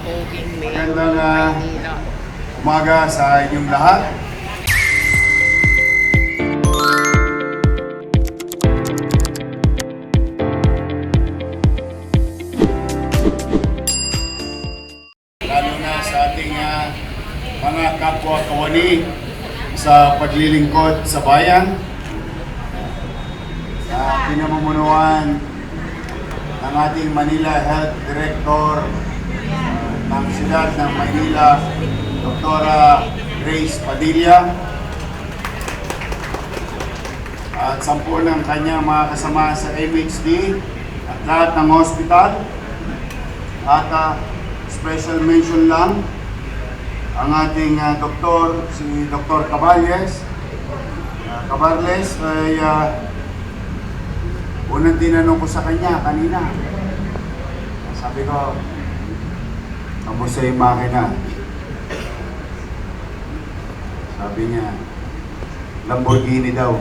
poging mayor Magandang ng Maynila. umaga sa inyong lahat. Lalo na sa ating mga kapwa kawani sa paglilingkod sa bayan. Sa pinamumunuan ng ating Manila Health Director ng siyudad ng Maynila, Dr. Grace Padilla, at 10 ng kanyang mga kasama sa MHD at lahat ng hospital. At special mention lang ang ating doktor, si Dr. Caballes. Caballes ay unang tinanong ko sa kanya kanina. Sabi ko, kamusta yung makina? Sabi niya, Lamborghini daw.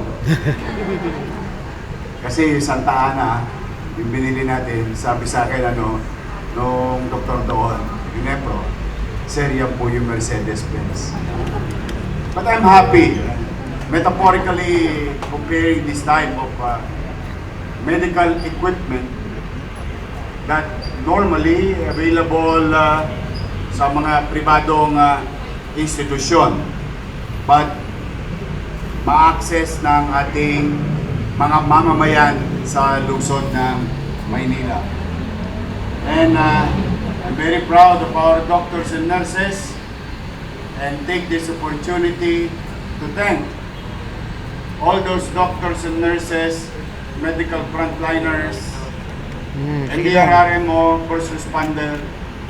Kasi Santa Ana, yung binili natin, sabi sa akin nung doktor doon, Ginepro, sir, yan po yung Mercedes-Benz. But I'm happy, metaphorically comparing this type of medical equipment that normally available sa mga pribadong institusyon, but ma-access ng ating mga mamamayan sa lungsod ng Maynila. And I'm very proud of our doctors and nurses and take this opportunity to thank all those doctors and nurses, medical frontliners, and the RRMO, first responder,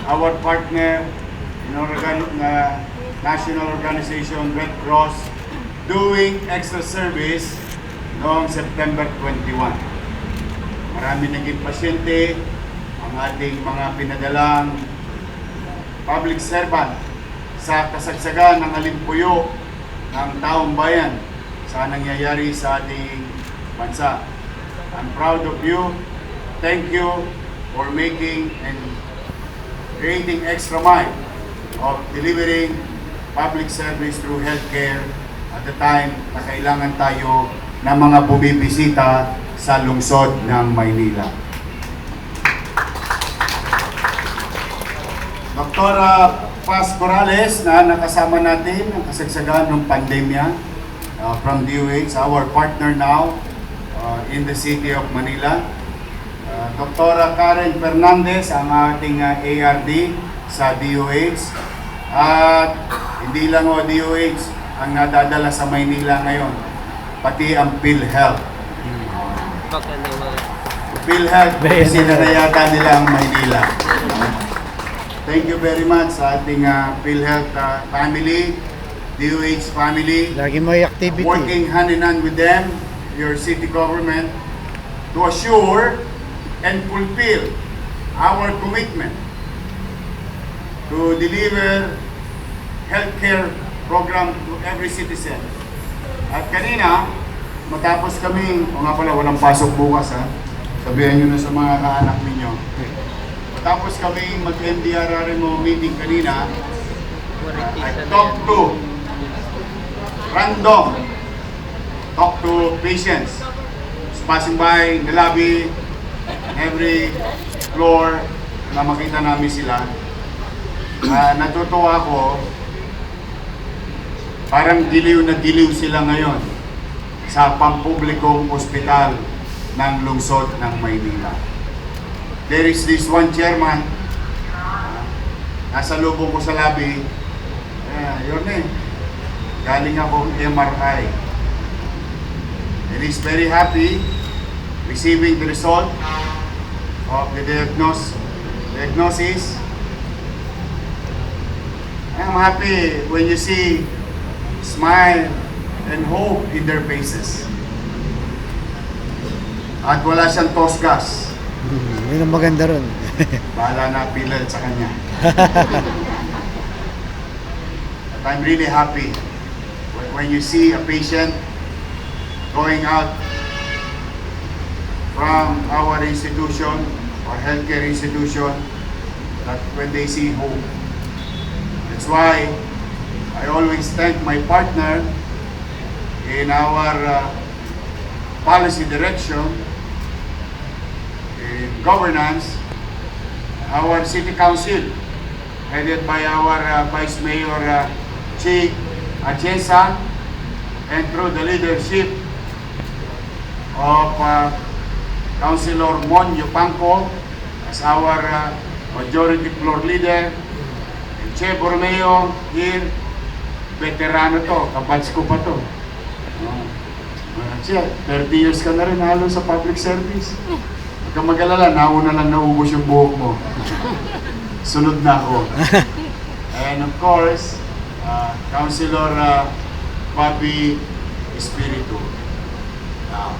our partner in our national organization, Red Cross, doing extra service noong September 21. Marami naging pasyente, ang ating mga pinadalang public servant sa kasagsagan ng alimpuyo ng taong bayan sa nangyayari sa ating bansa. I'm proud of you. Thank you for making and creating extra mile of delivering public service through healthcare at the time na kailangan tayo ng mga bumibisita sa lungsod ng Maynila. Dr. Paz Corrales na nakasama natin ang kasagsagan ng pandemya from DOH, our partner now in the city of Manila. Dr. Karen Fernandez, ang ating ARD sa DOH. At hindi lang DOH ang nadadala sa Maynila ngayon, pati ang PhilHealth. PhilHealth, sinanayata nila ang Maynila. Thank you very much sa ating PhilHealth family, DOH family. Lagi may activity. Working hand in hand with them, your city government, to assure and fulfill our commitment to deliver healthcare program to every citizen. At kanina, matapos kami, o nga pala, walang pasok bukas ha, sabihan nyo na sa mga kaanak ninyo. Matapos kami mag-MDRRMO meeting kanina, I talked to random, talk to patients. Just passing by the lobby, every floor na makita namin sila. Natutuwa ako, parang giliw na giliw sila ngayon sa pampublikong ospital ng lungsod ng Maynila. There is this one chairman, nasa lubong ko sa lobby, yun galing akong MRI. And he's very happy receiving the result of the diagnosis. I'm happy when you see smile and hope in their faces. At wala siyang tosgas. Yun ang maganda ron. Bahala na pilal sa kanya. But I'm really happy when you see a patient going out from our institution or healthcare institution that when they see hope. That's why I always thank my partner in our policy direction, in governance, our city council, headed by our Vice Mayor Chi Atienza, and through the leadership of Councilor Mon Yupanco as our majority floor leader, and Che Borromeo here, veterano to, kabatch ko pa to. Che, 30 years ka na rin halo sa public service. Huwag kang mag-alala, nauna lang naubos yung buhok mo. Sunod na ako. And of course, Councilor Bobby Espiritu. Now,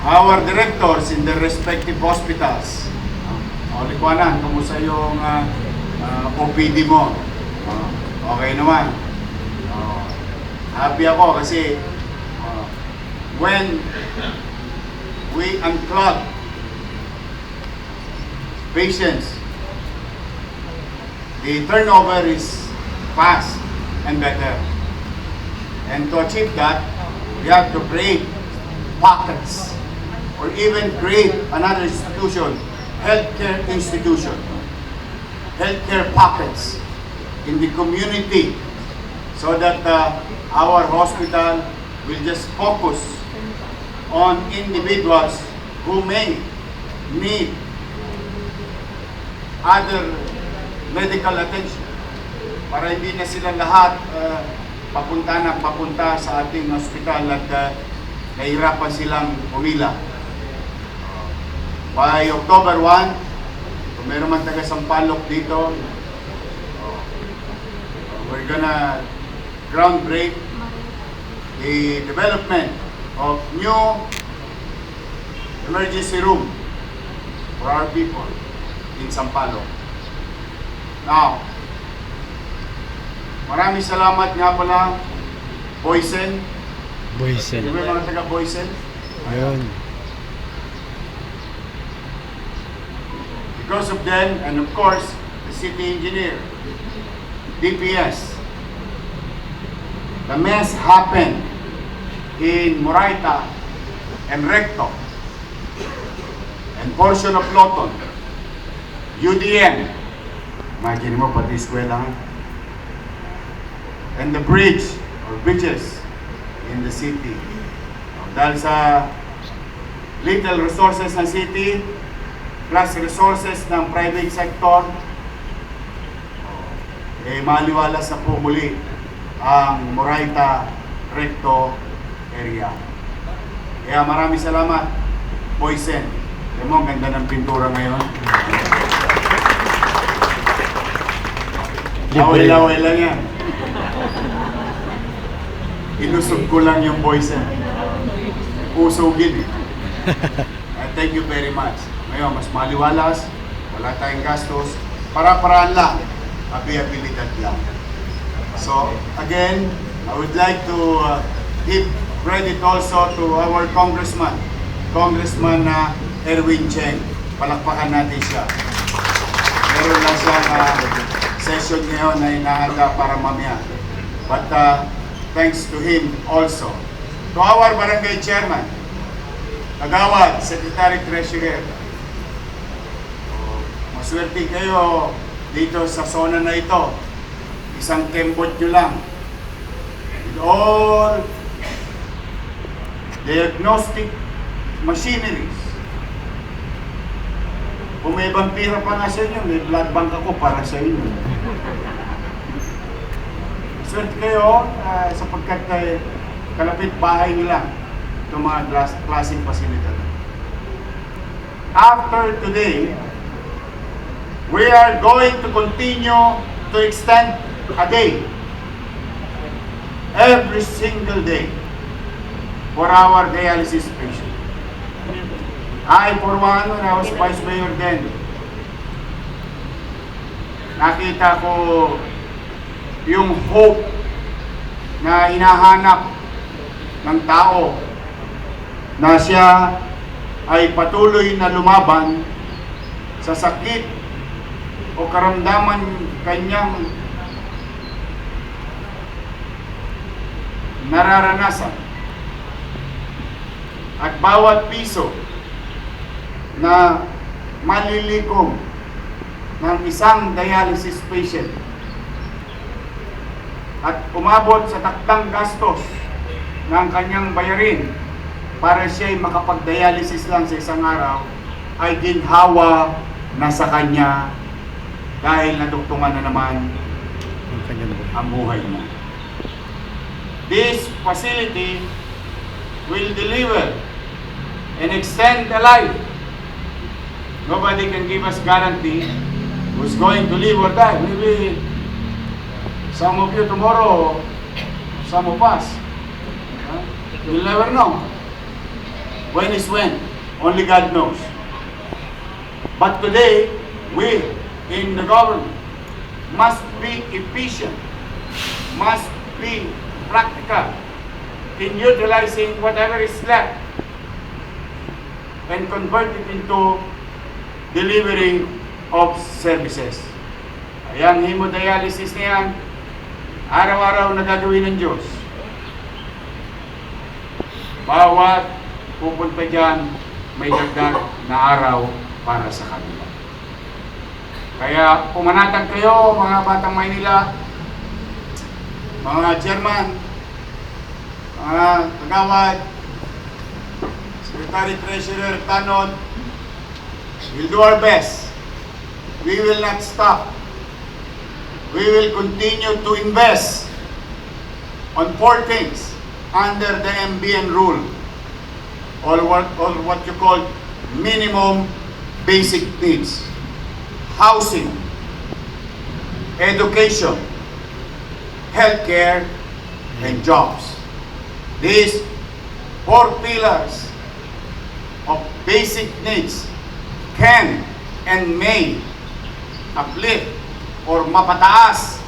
our directors in their respective hospitals. Likwanan, kumusta yung OPD mo? Okay naman. Happy ako kasi when we unclog patients, the turnover is fast and better. And to achieve that, we have to create pockets or even create another institution, healthcare institution, healthcare pockets in the community so that our hospital will just focus on individuals who may need other medical attention para hindi na sila lahat papunta sa ating hospital at nahihirapan silang pumila. By October 1, kung meron man taga Sampaloc dito, we're gonna groundbreak the development of new emergency room for our people in Sampaloc. Now, maraming salamat nga pala, Boysen. Boysen. Di ba mga taga Boysen? Ayun. Because of them, and of course, the city engineer, DPS, the mess happened in Moraita and Recto, and portion of Loton, UDN, imagine mo pati eskwela, and the bridge or bridges in the city. Dahil sa little resources ng city, plus resources ng private sector, maliwalas na po muli ang Moraita Recto area. Kaya maraming salamat, Boysen. Alam mo, ang ganda ng pintura ngayon. Laway-laway lang yan. Inusog ko lang yung Boysen. Usogin eh. Thank you very much. Ngayon, mas maliwalas, wala tayong gastos, para-paraan lang, availability lang. So, again, I would like to give credit also to our Congressman Erwin Cheng. Palakpakan natin siya. Meron lang siyang session ngayon na inahanda para mamaya. But thanks to him also. To our Barangay Chairman, Agawad, Secretary Treasurer, maswerte kayo dito sa zona na ito. Isang kembot nyo lang. With all diagnostic machineries. Kung may vampira pa nga sa inyo, may blood bank ako para sa inyo. Swerte kayo sapagkat kalapit bahay nyo lang itong mga klaseng pasilidad. After today, we are going to continue to extend a day, every single day, for our dialysis patient. I, for one, when I was Vice Mayor then, nakita ko yung hope na hinahanap ng tao na siya ay patuloy na lumaban sa sakit o karamdaman kanyang nararanasan. At bawat piso na malilikom ng isang dialysis patient at umabot sa takdang gastos ng kanyang bayarin para siya'y makapag-dialysis lang sa isang araw, ay ginhawa na sa kanya dahil naduktungan na naman Ang kanyang buhay. ang buhay niya. This facility will deliver and extend the life. Nobody can give us guarantee who's going to live or die. Maybe some of you tomorrow, some of us. We'll never know. When is when? Only God knows. But today, we in the government must be efficient, must be practical in utilizing whatever is left and convert it into delivery of services. Ayan, hemodialysis na yan, araw-araw na gagawin ng Diyos. Bawat pupunta dyan, may dagdag na araw para sa kanila. Kaya pumanatag kayo, mga Batang Maynila, mga chairman, mga kagawad, Secretary Treasurer Tanod, we'll do our best. We will not stop. We will continue to invest on 4 things under the MBN rule, or what you call minimum basic needs: housing, education, healthcare, and jobs. These 4 pillars of basic needs can and may uplift or mapataas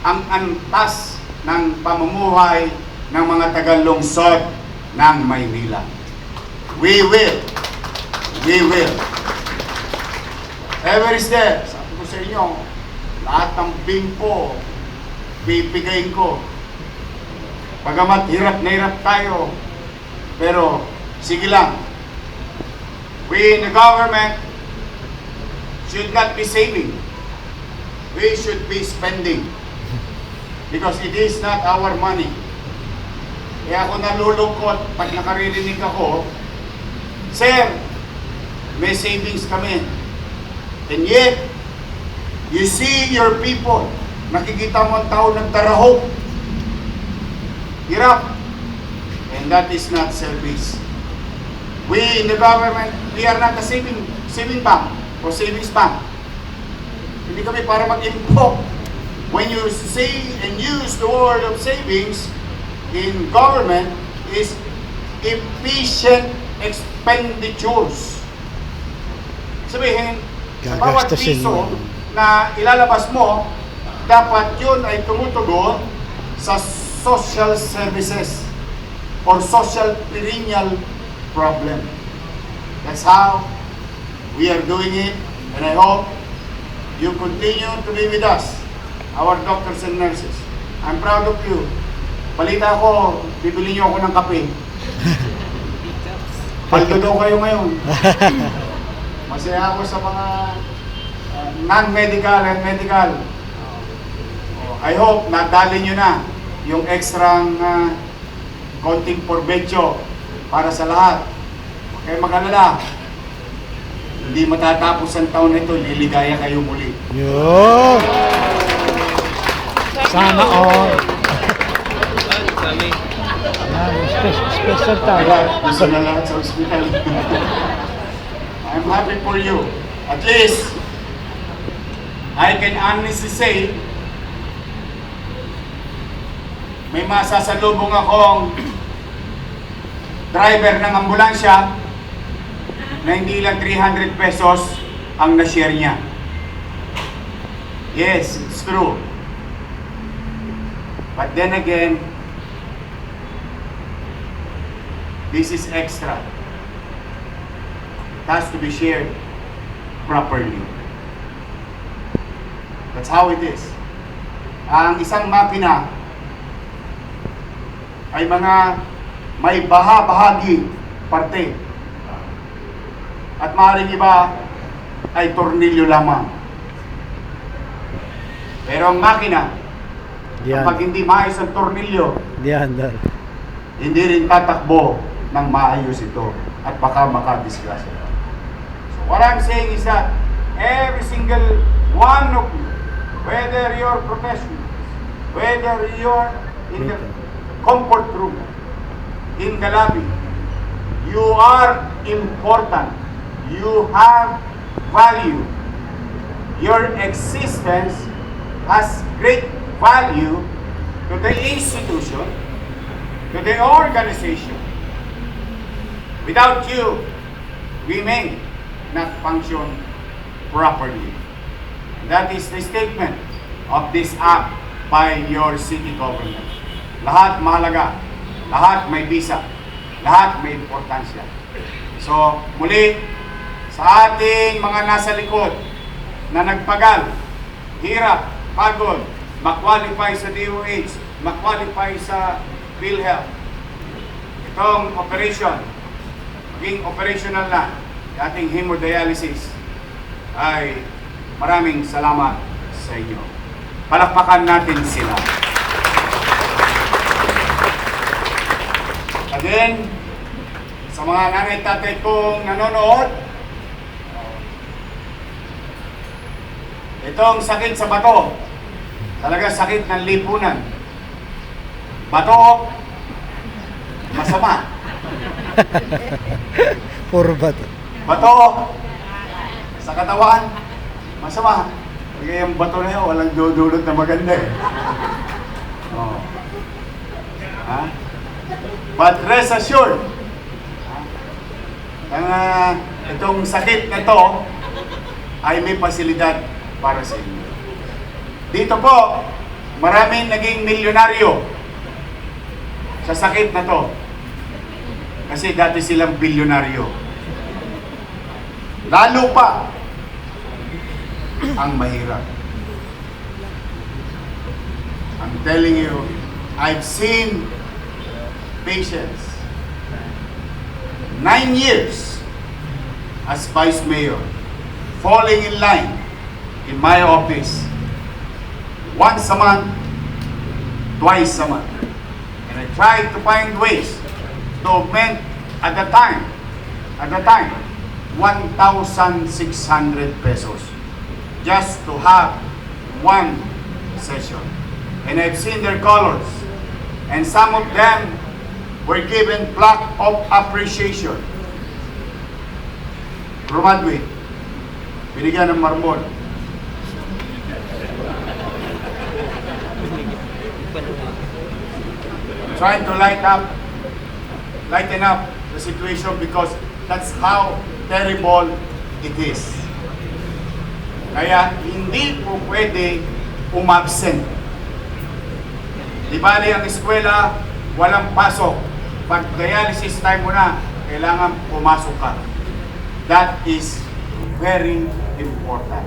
ang antas ng pamumuhay ng mga taga-lungsod ng Maynila. We will. Ever is there. Sabi ko sa inyo, lahat ng bingko, pipigayin ko. Pagamat hirap na hirap tayo, pero sige lang. We in the government should not be saving. We should be spending. Because it is not our money. Kaya ako nalulungkot pag nakaririnig ako, Sir, may savings kami. And yet, you see your people, nakikita mo ang tao nagdarahok, hirap, and that is not service. We in the government, we are not a saving bank or savings bank. Hindi kami para mag-improve. When you say and use the word of savings in government is efficient expenditures. Sabihin, sa bawat Gagastusin piso mo. na ilalabas mo, dapat yun ay tumutugon sa social services or social perennial problem. That's how we are doing it, and I hope you continue to be with us, our doctors and nurses. I'm proud of you. Balita ko, bibili niyo ako ng kape. Paldo daw kayo ngayon. Masaya ako sa mga non-medical and medical. I hope nadali nyo na yung extrang konting porbetsyo para sa lahat. Kaya mag-alala, hindi matatapos ang taon na ito, liligaya kayo muli. Yun! Sana all. Special tayo. Gusto na lahat sa ospital. I'm happy for you. At least, I can honestly say, may masasalubong akong driver ng ambulansya na hindi lang 300 pesos ang na-share niya. Yes, it's true. But then again, this is extra. It has to be shared properly. That's how it is. Ang isang makina ay mga may bahagi parte. At maaaring iba ay tornilyo lamang. Pero ang makina, kapag hindi maayos ang tornilyo, Diyan. hindi rin tatakbo ng maayos ito at baka makadisgrasya. So what I'm saying is that every single one of you, whether you're professionals, whether you're in the comfort room, in the lobby, you are important. You have value. Your existence has great value to the institution, to the organization. Without you, we may not function properly. That is the statement of this act by your city government. Lahat mahalaga, lahat may bisa, lahat may importansya. So, muli, sa ating mga nasa likod na nagpagal, hirap, pagod, mag-qualify sa DOH, mag-qualify sa PhilHealth, itong operation, maging operational na, ating hemodialysis, ay maraming salamat sa inyo. Palakpakan natin sila. Again, sa mga nanay tatay kong nanonood, itong sakit sa bato, talaga sakit ng lipunan. Bato, masama. Puro bato. Bato, sa katawan, masama. Kaya yung bato na yun, walang dudulot na maganda eh. Oh. Ha? But rest assured, itong sakit na ito ay may pasilidad para sa inyo. Dito po, maraming naging milyonaryo sa sakit na to. Kasi dati silang bilyonaryo. Lalo pa ang mahirap. I'm telling you, I've seen patients 9 years as vice mayor falling in line in my office once a month, twice a month. And I tried to find ways to augment at the time, 1,600 pesos just to have one session. And I've seen their colors. And some of them were given plaque of appreciation. Graduate, binigyan ng marmol. Trying to lighten up the situation because that's how terrible it is. Kaya hindi po pwede umabsent. Di bali ang eskwela, walang pasok. Pag dialysis time mo na, kailangan pumasok ka. That is very important.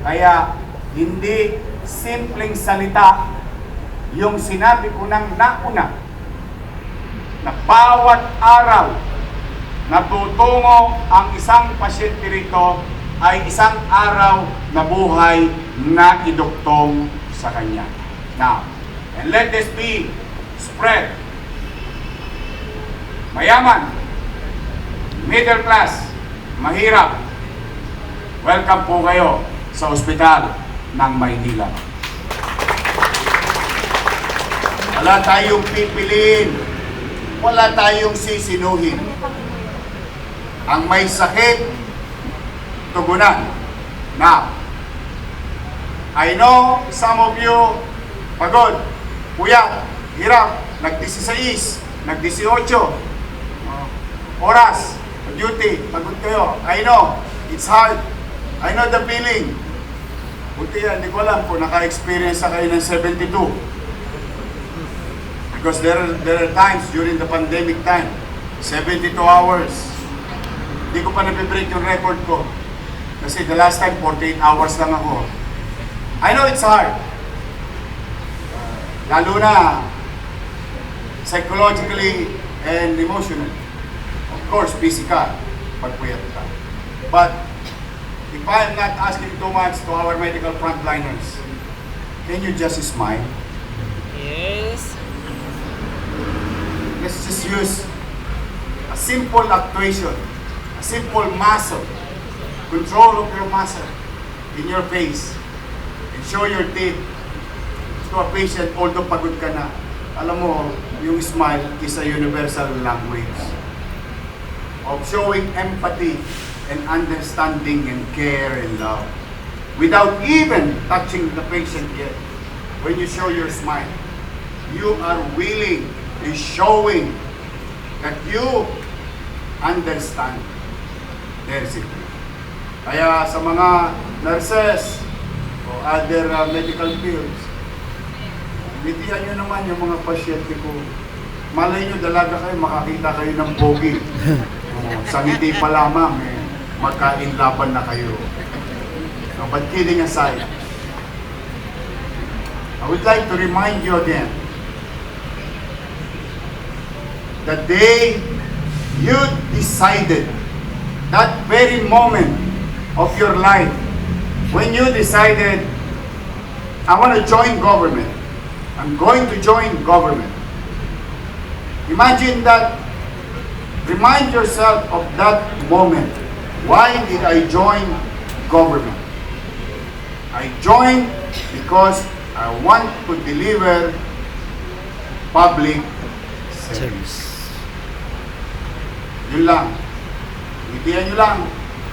Kaya hindi simpleng salita yung sinabi ko ng nauna na bawat araw na tutungo ang isang pasyente rito ay isang araw na buhay na iduktong sa kanya. Now, and let this be spread. Mayaman, middle class, mahirap, welcome po kayo sa ospital ng Maynila. Wala tayong pipiliin, wala tayong sisinuhin. Ang may sakit, tugunan. Now, I know some of you pagod, puyat, hirap, nag-16, nag-18 oras, duty, pagod kayo. I know, it's hard. I know the feeling. Buti yan, hindi ko alam kung naka-experience na kayo ng 72. Because there are times during the pandemic time, 72 hours. Hindi ko pa nabibreak yung record ko. Kasi the last time, 48 hours lang ako. I know it's hard. Lalo na psychologically and emotionally. Of course, busy ka, pagpuyat ka. But if I am not asking too much to our medical frontliners, can you just smile? Yes. Let's just use a simple actuation, a simple muscle, control of your muscle in your face, and show your teeth to a patient, although pagod ka na. Alam mo, yung smile is a universal language of showing empathy and understanding and care and love without even touching the patient yet. When you show your smile, you are willing and showing that you understand their situation. Kaya sa mga nurses o other medical fields, bitihan nyo naman yung mga pasyente ko. Malay nyo, dalaga kayo, makakita kayo ng pogi. Sa ngiti pa lamang, magkainlaban na kayo. No, but kidding aside, I would like to remind you again, the day you decided, that very moment of your life, when you decided, I want to join government, I'm going to join government. Imagine that, remind yourself of that moment. Why did I join government? I joined because I want to deliver public service. Yun lang. Itiyan nyo lang.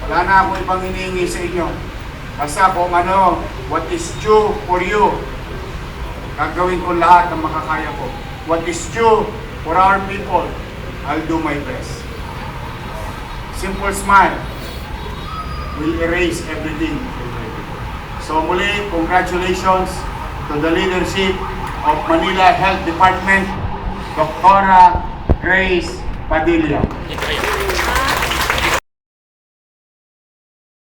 Wala na ako ibang hinihingi sa inyo. Basta kung ano, what is due for you, gagawin ko lahat ng makakaya ko. What is due for our people, I'll do my best. Simple smile will erase everything. So muli, congratulations to the leadership of Manila Health Department, Dr. Grace Padilla.